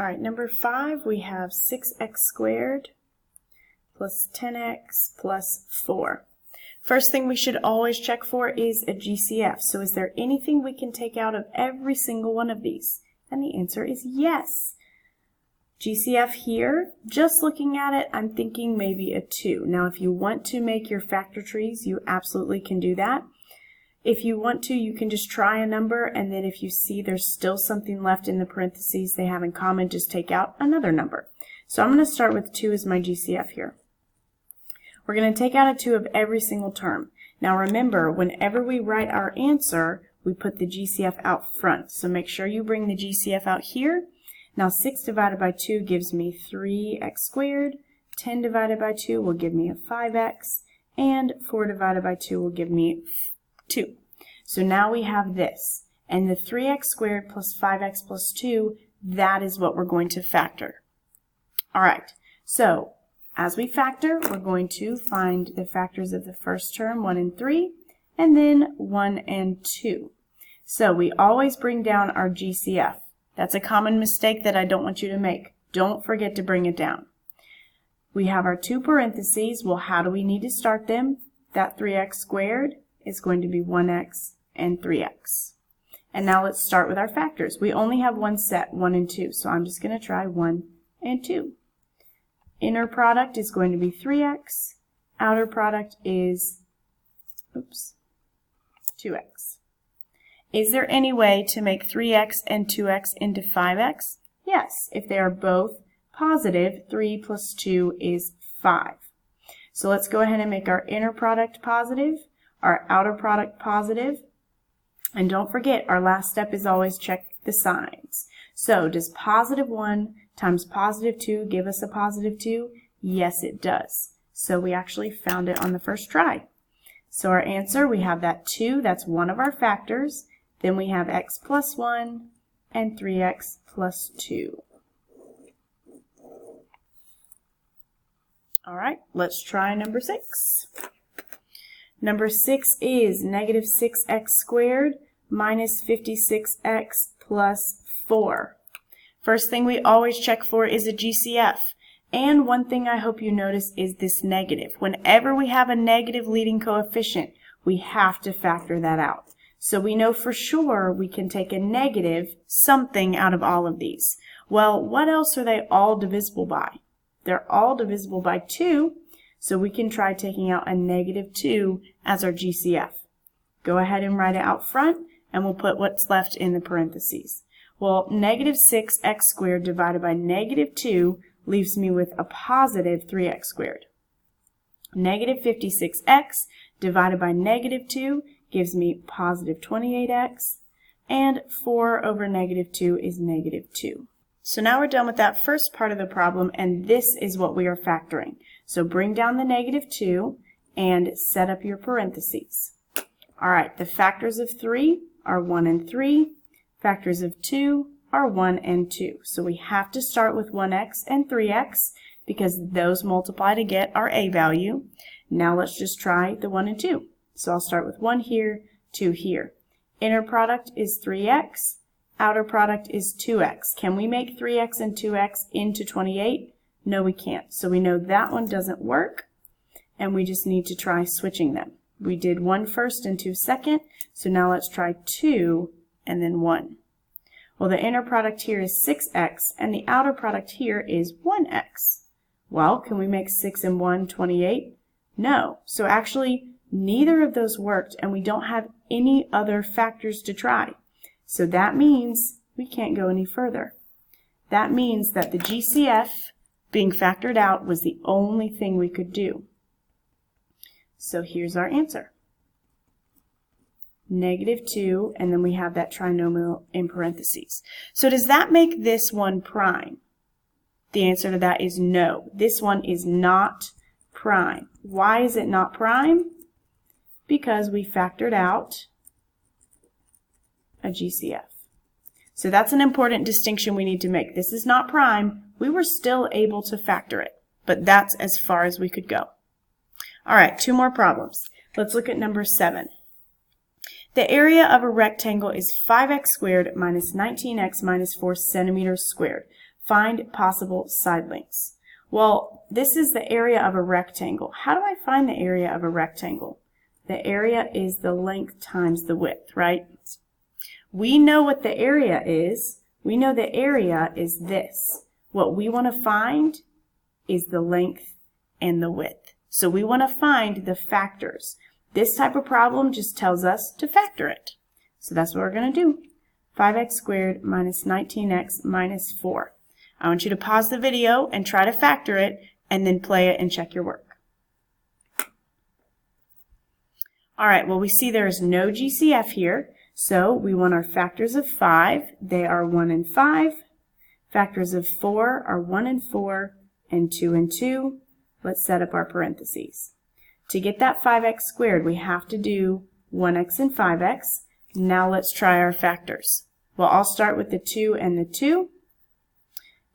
All right, number 5, we have 6x squared plus 10x plus 4. First thing we should always check for is a GCF. So is there anything we can take out of every single one of these? And the answer is yes. GCF here, just looking at it, I'm thinking maybe a 2. Now if you want to make your factor trees, you absolutely can do that. If you want to, you can just try a number, and then if you see there's still something left in the parentheses they have in common, just take out another number. So I'm going to start with 2 as my GCF here. We're going to take out a 2 of every single term. Now remember, whenever we write our answer, we put the GCF out front. So make sure you bring the GCF out here. Now 6 divided by 2 gives me 3x squared. 10 divided by 2 will give me a 5x. And 4 divided by 2 will give me 2. So now we have this. And the 3x squared plus 5x plus 2, that is what we're going to factor. All right. So as we factor, we're going to find the factors of the first term, 1 and 3, and then 1 and 2. So we always bring down our GCF. That's a common mistake that I don't want you to make. Don't forget to bring it down. We have our 2 parentheses. Well, how do we need to start them? That 3x squared is going to be 1x and 3x. And now let's start with our factors. We only have one set, 1 and 2, so I'm just going to try 1 and 2. Inner product is going to be 3x. Outer product is 2x. Is there any way to make 3x and 2x into 5x? Yes, if they are both positive, 3 plus 2 is 5. So let's go ahead and make our inner product positive, our outer product positive, and don't forget our last step is always check the signs. So does positive 1 times positive 2 give us a positive 2? Yes, it does. So we actually found it on the first try. So our answer, we have that 2, that's one of our factors. Then we have x plus 1 and 3x plus 2. All right, let's try number 6. Number 6 is negative 6x squared minus 56x plus 4. First thing we always check for is a GCF. And one thing I hope you notice is this negative. Whenever we have a negative leading coefficient, we have to factor that out. So we know for sure we can take a negative something out of all of these. Well, what else are they all divisible by? They're all divisible by 2. So we can try taking out a negative 2 as our GCF. Go ahead and write it out front, and we'll put what's left in the parentheses. Well, negative 6x squared divided by negative 2 leaves me with a positive 3x squared. Negative 56x divided by negative 2 gives me positive 28x, and 4 over negative 2 is negative 2. So now we're done with that first part of the problem, and this is what we are factoring. So bring down the negative 2 and set up your parentheses. All right, the factors of 3 are 1 and 3. Factors of 2 are 1 and 2. So we have to start with 1x and 3x because those multiply to get our a value. Now let's just try the 1 and 2. So I'll start with 1 here, 2 here. Inner product is 3x. Outer product is 2x. Can we make 3x and 2x into 28? No, we can't. So we know that one doesn't work, and we just need to try switching them. We did 1 first and 2 second, so now let's try 2 and then 1. Well, the inner product here is 6x, and the outer product here is 1x. Well, can we make 6 and 1 28? No. So actually, neither of those worked, and we don't have any other factors to try. So that means we can't go any further. That means that the GCF being factored out was the only thing we could do. So here's our answer. Negative 2, and then we have that trinomial in parentheses. So does that make this one prime? The answer to that is no. This one is not prime. Why is it not prime? Because we factored out a GCF. So that's an important distinction we need to make. This is not prime. We were still able to factor it, but that's as far as we could go. All right, 2 more problems. Let's look at number 7. The area of a rectangle is 5x squared minus 19x minus 4 centimeters squared. Find possible side lengths. Well, this is the area of a rectangle. How do I find the area of a rectangle? The area is the length times the width, right? We know what the area is. We know the area is this. What we want to find is the length and the width. So we want to find the factors. This type of problem just tells us to factor it. So that's what we're going to do. 5x squared minus 19x minus 4. I want you to pause the video and try to factor it, and then play it and check your work. All right, well, we see there is no GCF here, so we want our factors of 5. They are 1 and 5. Factors of 4 are 1 and 4, and 2 and 2. Let's set up our parentheses. To get that 5x squared, we have to do 1x and 5x. Now let's try our factors. Well, I'll start with the 2 and the 2.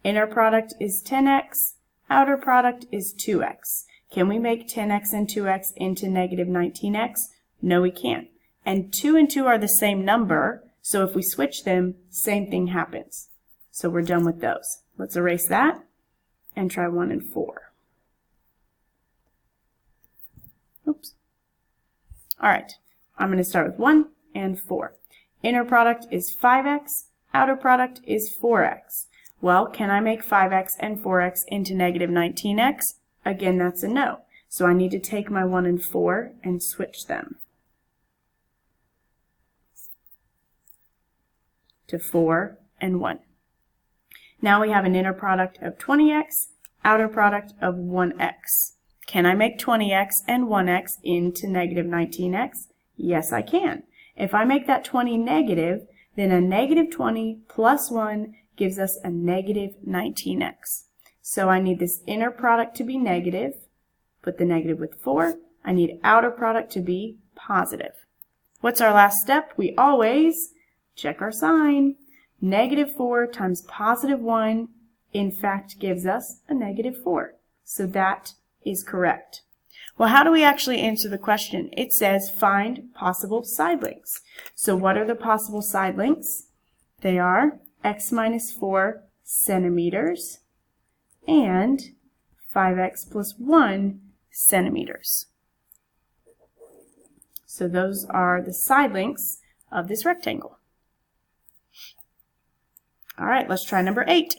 Inner product is 10x. Outer product is 2x. Can we make 10x and 2x into negative 19x? No, we can't. And 2 and 2 are the same number, so if we switch them, same thing happens. So we're done with those. Let's erase that and try 1 and 4. Oops. All right, I'm going to start with 1 and 4. Inner product is 5x. Outer product is 4x. Well, can I make 5x and 4x into negative 19x? Again, that's a no. So I need to take my 1 and 4 and switch them to 4 and 1. Now we have an inner product of 20x, outer product of 1x. Can I make 20x and 1x into negative 19x? Yes, I can. If I make that 20 negative, then a negative 20 plus 1 gives us a negative 19x. So I need this inner product to be negative. Put the negative with 4. I need outer product to be positive. What's our last step? We always check our sign. Negative 4 times positive 1, in fact, gives us a negative 4. So that is correct. Well, how do we actually answer the question? It says find possible side lengths. So what are the possible side lengths? They are x minus 4 centimeters and 5x plus 1 centimeters. So those are the side lengths of this rectangle. All right, let's try number 8.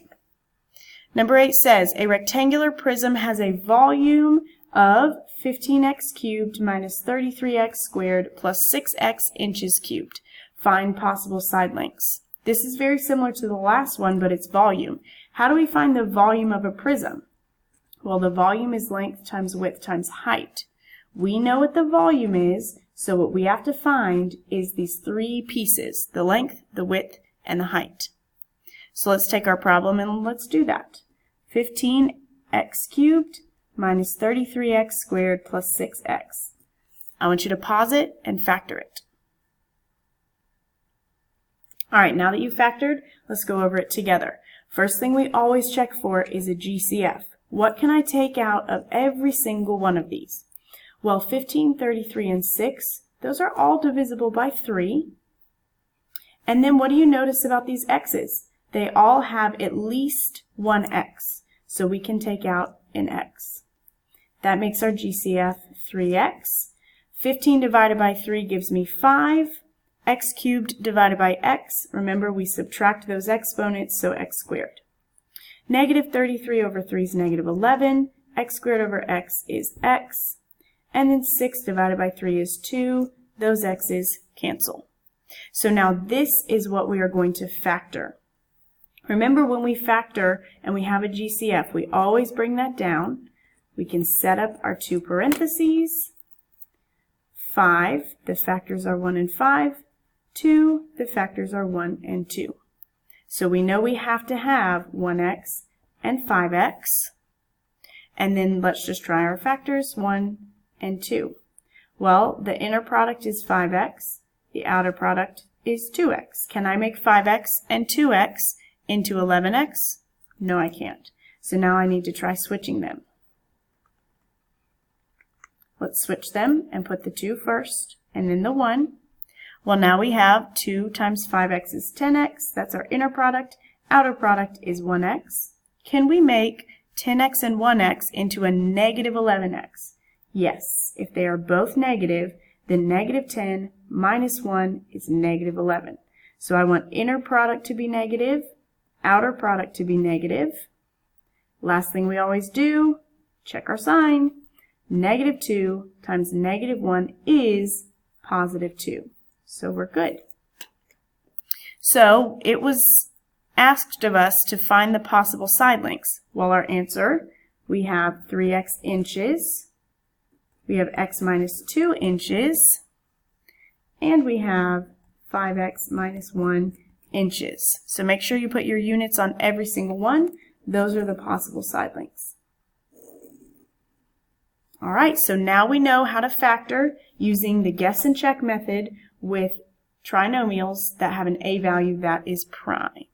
Number 8 says a rectangular prism has a volume of 15x cubed minus 33x squared plus 6x inches cubed. Find possible side lengths. This is very similar to the last one, but it's volume. How do we find the volume of a prism? Well, the volume is length times width times height. We know what the volume is, so what we have to find is these three pieces, the length, the width, and the height. So let's take our problem and let's do that. 15x cubed minus 33x squared plus 6x. I want you to pause it and factor it. All right, now that you've factored, let's go over it together. First thing we always check for is a GCF. What can I take out of every single one of these? Well, 15, 33, and 6, those are all divisible by 3. And then what do you notice about these x's? They all have at least one x, so we can take out an x. That makes our GCF 3x. 15 divided by 3 gives me 5. X cubed divided by x, remember we subtract those exponents, so x squared. Negative 33 over 3 is negative 11. X squared over x is x. And then 6 divided by 3 is 2. Those x's cancel. So now this is what we are going to factor. Remember, when we factor and we have a GCF, we always bring that down. We can set up our two parentheses. 5, the factors are 1 and 5. 2, the factors are 1 and 2. So we know we have to have 1x and 5x. And then let's just try our factors, 1 and 2. Well, the inner product is 5x. The outer product is 2x. Can I make 5x and 2x into 11x? No, I can't. So now I need to try switching them. Let's switch them and put the 2 first and then the 1. Well, now we have 2 times 5x is 10x. That's our inner product. outer product is 1x. Can we make 10x and 1x into a negative 11x? Yes. If they are both negative, then negative 10 minus 1 is negative 11. So I want inner product to be negative, outer product to be negative. Last thing we always do, check our sign. Negative 2 times negative 1 is positive 2. So we're good. So it was asked of us to find the possible side lengths. Well, our answer, we have 3x inches, we have x minus 2 inches, and we have 5x minus 1 inches. So make sure you put your units on every single one. Those are the possible side lengths. All right, so now we know how to factor using the guess and check method with trinomials that have an a value that is prime.